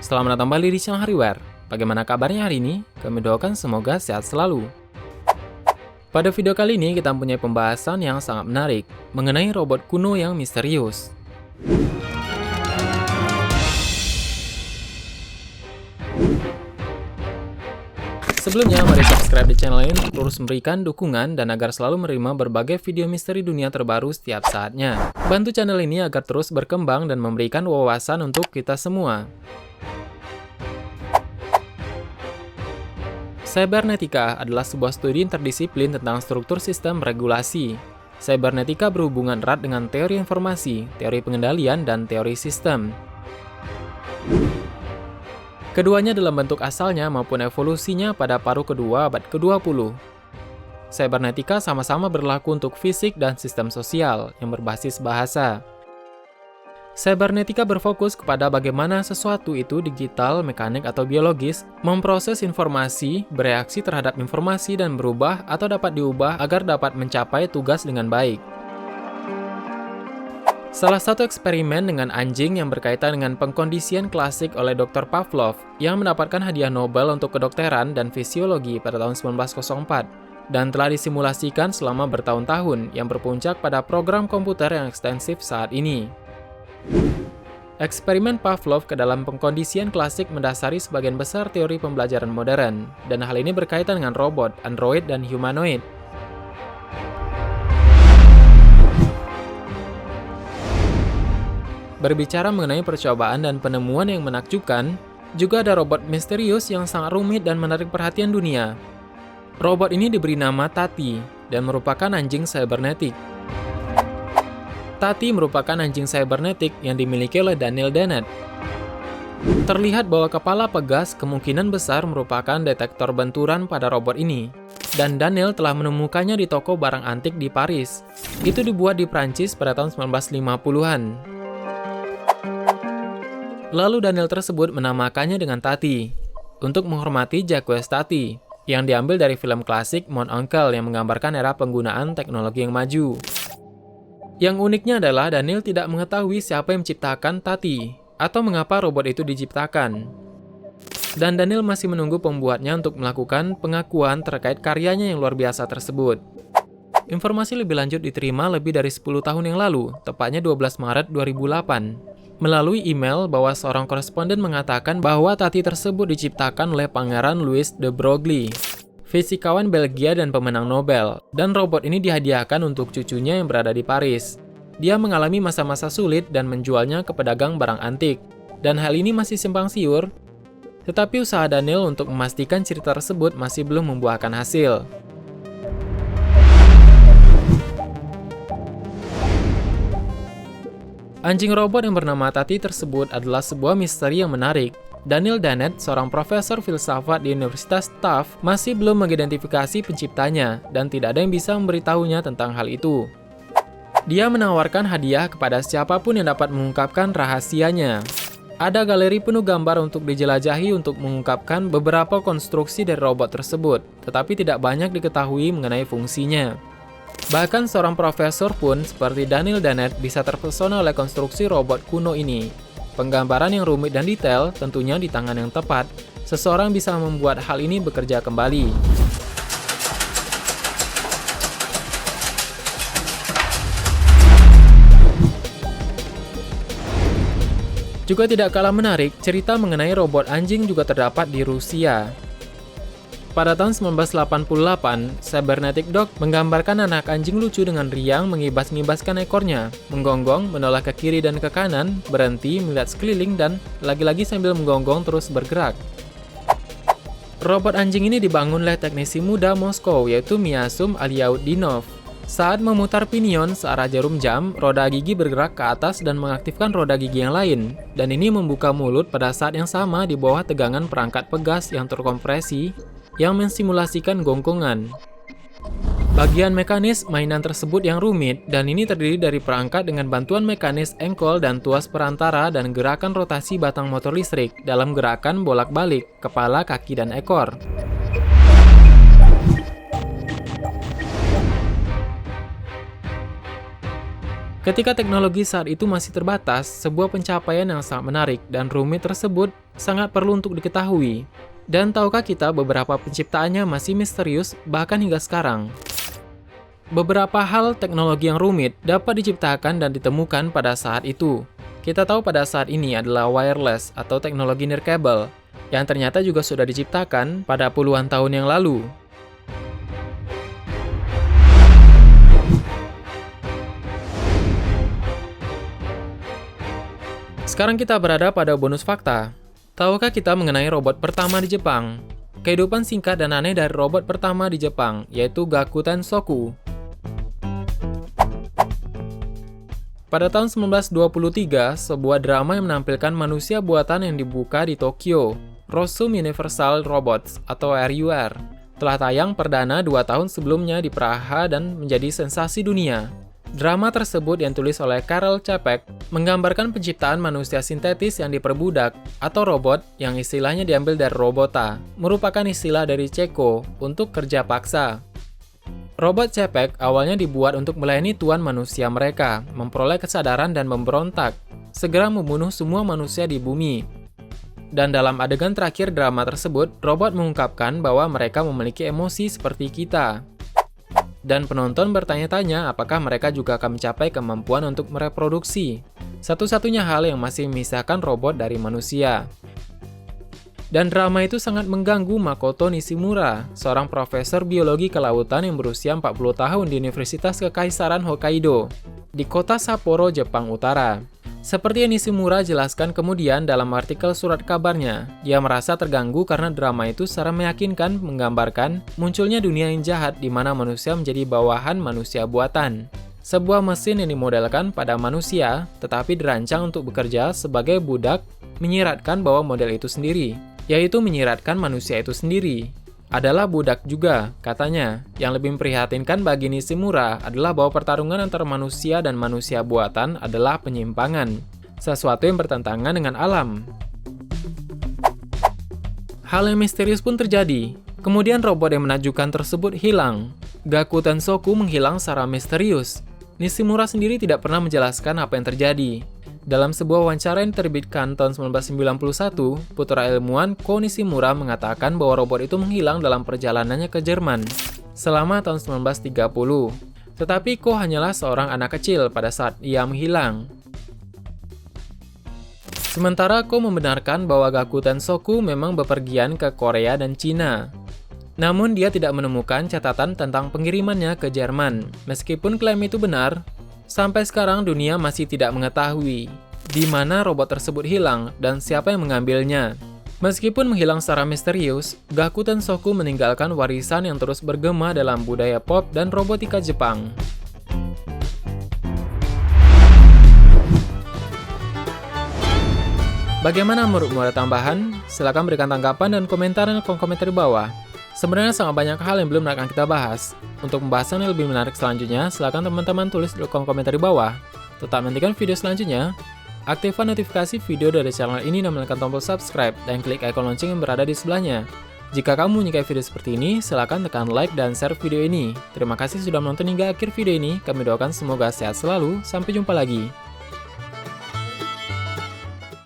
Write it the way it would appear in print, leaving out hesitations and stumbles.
Selamat datang kembali di channel Hardware. Bagaimana kabarnya hari ini? Kami doakan semoga sehat selalu. Pada video kali ini kita mempunyai pembahasan yang sangat menarik mengenai robot kuno yang misterius. Sebelumnya, mari subscribe di channel ini untuk terus memberikan dukungan dan agar selalu menerima berbagai video misteri dunia terbaru setiap saatnya. Bantu channel ini agar terus berkembang dan memberikan wawasan untuk kita semua. Cybernetika adalah sebuah studi interdisiplin tentang struktur sistem regulasi. Cybernetika berhubungan erat dengan teori informasi, teori pengendalian, dan teori sistem. Keduanya dalam bentuk asalnya maupun evolusinya pada paruh kedua abad ke-20. Cybernetika sama-sama berlaku untuk fisik dan sistem sosial yang berbasis bahasa. Cybernetika berfokus kepada bagaimana sesuatu itu digital, mekanik, atau biologis memproses informasi, bereaksi terhadap informasi, dan berubah atau dapat diubah agar dapat mencapai tugas dengan baik. Salah satu eksperimen dengan anjing yang berkaitan dengan pengkondisian klasik oleh Dr. Pavlov yang mendapatkan hadiah Nobel untuk kedokteran dan fisiologi pada tahun 1904 dan telah disimulasikan selama bertahun-tahun yang berpuncak pada program komputer yang ekstensif saat ini. Eksperimen Pavlov ke dalam pengkondisian klasik mendasari sebagian besar teori pembelajaran modern, dan hal ini berkaitan dengan robot, android, dan humanoid. Berbicara mengenai percobaan dan penemuan yang menakjubkan, juga ada robot misterius yang sangat rumit dan menarik perhatian dunia. Robot ini diberi nama Tati dan merupakan anjing cybernetik. Tati merupakan anjing cybernetik yang dimiliki oleh Daniel Dennett. Terlihat bahwa kepala pegas kemungkinan besar merupakan detektor benturan pada robot ini, dan Daniel telah menemukannya di toko barang antik di Paris. Itu dibuat di Prancis pada tahun 1950-an. Lalu Daniel tersebut menamakannya dengan Tati, untuk menghormati Jacques Tati, yang diambil dari film klasik Mon Oncle yang menggambarkan era penggunaan teknologi yang maju. Yang uniknya adalah Daniel tidak mengetahui siapa yang menciptakan Tati, atau mengapa robot itu diciptakan. Dan Daniel masih menunggu pembuatnya untuk melakukan pengakuan terkait karyanya yang luar biasa tersebut. Informasi lebih lanjut diterima lebih dari 10 tahun yang lalu, tepatnya 12 Maret 2008. Melalui email bahwa seorang koresponden mengatakan bahwa Tati tersebut diciptakan oleh Pangeran Louis de Broglie, fisikawan Belgia dan pemenang Nobel, dan robot ini dihadiahkan untuk cucunya yang berada di Paris. Dia mengalami masa-masa sulit dan menjualnya ke pedagang barang antik, dan hal ini masih simpang siur, tetapi usaha Daniel untuk memastikan cerita tersebut masih belum membuahkan hasil. Anjing robot yang bernama Tati tersebut adalah sebuah misteri yang menarik. Daniel Dennett, seorang profesor filsafat di Universitas Tufts, masih belum mengidentifikasi penciptanya, dan tidak ada yang bisa memberitahunya tentang hal itu. Dia menawarkan hadiah kepada siapapun yang dapat mengungkapkan rahasianya. Ada galeri penuh gambar untuk dijelajahi untuk mengungkapkan beberapa konstruksi dari robot tersebut, tetapi tidak banyak diketahui mengenai fungsinya. Bahkan seorang profesor pun seperti Daniel Dennett bisa terpesona oleh konstruksi robot kuno ini. Penggambaran yang rumit dan detail tentunya di tangan yang tepat, seseorang bisa membuat hal ini bekerja kembali. Juga tidak kalah menarik, cerita mengenai robot anjing juga terdapat di Rusia. Pada tahun 1988, Cybernetic Dog menggambarkan anak anjing lucu dengan riang mengibas-ngibaskan ekornya, menggonggong, menoleh ke kiri dan ke kanan, berhenti, melihat sekeliling, dan lagi-lagi sambil menggonggong terus bergerak. Robot anjing ini dibangun oleh teknisi muda Moskow, yaitu Miasum Alyaudinov. Saat memutar pinion searah jarum jam, roda gigi bergerak ke atas dan mengaktifkan roda gigi yang lain, dan ini membuka mulut pada saat yang sama di bawah tegangan perangkat pegas yang terkompresi, yang mensimulasikan gonggongan. Bagian mekanis mainan tersebut yang rumit, dan ini terdiri dari perangkat dengan bantuan mekanis engkol dan tuas perantara dan gerakan rotasi batang motor listrik dalam gerakan bolak-balik, kepala, kaki, dan ekor. Ketika teknologi saat itu masih terbatas, sebuah pencapaian yang sangat menarik dan rumit tersebut sangat perlu untuk diketahui. Dan tahukah kita beberapa penciptaannya masih misterius bahkan hingga sekarang? Beberapa hal teknologi yang rumit dapat diciptakan dan ditemukan pada saat itu. Kita tahu pada saat ini adalah wireless atau teknologi nirkabel, yang ternyata juga sudah diciptakan pada puluhan tahun yang lalu. Sekarang kita berada pada bonus fakta. Tahukah kita mengenai robot pertama di Jepang? Kehidupan singkat dan aneh dari robot pertama di Jepang, yaitu Gakuten Soku. Pada tahun 1923, sebuah drama yang menampilkan manusia buatan yang dibuka di Tokyo, Rosum Universal Robots atau RUR, telah tayang perdana 2 tahun sebelumnya di Praha dan menjadi sensasi dunia. Drama tersebut yang ditulis oleh Karel Čapek menggambarkan penciptaan manusia sintetis yang diperbudak atau robot yang istilahnya diambil dari robota, merupakan istilah dari Ceko untuk kerja paksa. Robot Čapek awalnya dibuat untuk melayani tuan manusia mereka, memperoleh kesadaran dan memberontak, segera membunuh semua manusia di bumi. Dan dalam adegan terakhir drama tersebut, robot mengungkapkan bahwa mereka memiliki emosi seperti kita. Dan penonton bertanya-tanya apakah mereka juga akan mencapai kemampuan untuk mereproduksi. Satu-satunya hal yang masih memisahkan robot dari manusia. Dan drama itu sangat mengganggu Makoto Nishimura, seorang profesor biologi kelautan yang berusia 40 tahun di Universitas Kekaisaran Hokkaido, di kota Sapporo, Jepang Utara. Seperti yang Nishimura jelaskan kemudian dalam artikel surat kabarnya, dia merasa terganggu karena drama itu secara meyakinkan menggambarkan munculnya dunia yang jahat di mana manusia menjadi bawahan manusia buatan. Sebuah mesin yang dimodelkan pada manusia, tetapi dirancang untuk bekerja sebagai budak, menyiratkan bahwa model itu sendiri, yaitu menyiratkan manusia itu sendiri adalah budak juga, katanya. Yang lebih memprihatinkan bagi Nishimura adalah bahwa pertarungan antara manusia dan manusia buatan adalah penyimpangan, sesuatu yang bertentangan dengan alam. Hal yang misterius pun terjadi. Kemudian robot yang menakjubkan tersebut hilang. Gakuten Soku menghilang secara misterius. Nishimura sendiri tidak pernah menjelaskan apa yang terjadi. Dalam sebuah wawancara yang diterbitkan tahun 1991, putra ilmuwan Ko Nishimura mengatakan bahwa robot itu menghilang dalam perjalanannya ke Jerman selama tahun 1930. Tetapi Ko hanyalah seorang anak kecil pada saat ia menghilang. Sementara Ko membenarkan bahwa Gakuten Soku memang bepergian ke Korea dan Cina. Namun dia tidak menemukan catatan tentang pengirimannya ke Jerman. Meskipun klaim itu benar, sampai sekarang dunia masih tidak mengetahui di mana robot tersebut hilang dan siapa yang mengambilnya. Meskipun menghilang secara misterius, Gakuten Soku meninggalkan warisan yang terus bergema dalam budaya pop dan robotika Jepang. Bagaimana menurutmu, ada tambahan? Silahkan berikan tanggapan dan komentar di kolom komentar di bawah. Sebenarnya sangat banyak hal yang belum akan kita bahas. Untuk pembahasan yang lebih menarik selanjutnya, silakan teman-teman tulis di kolom komentar di bawah. Tetap nantikan video selanjutnya. Aktifkan notifikasi video dari channel ini dan menekan tombol subscribe dan klik icon lonceng yang berada di sebelahnya. Jika kamu menyukai video seperti ini, silakan tekan like dan share video ini. Terima kasih sudah menonton hingga akhir video ini. Kami doakan semoga sehat selalu. Sampai jumpa lagi.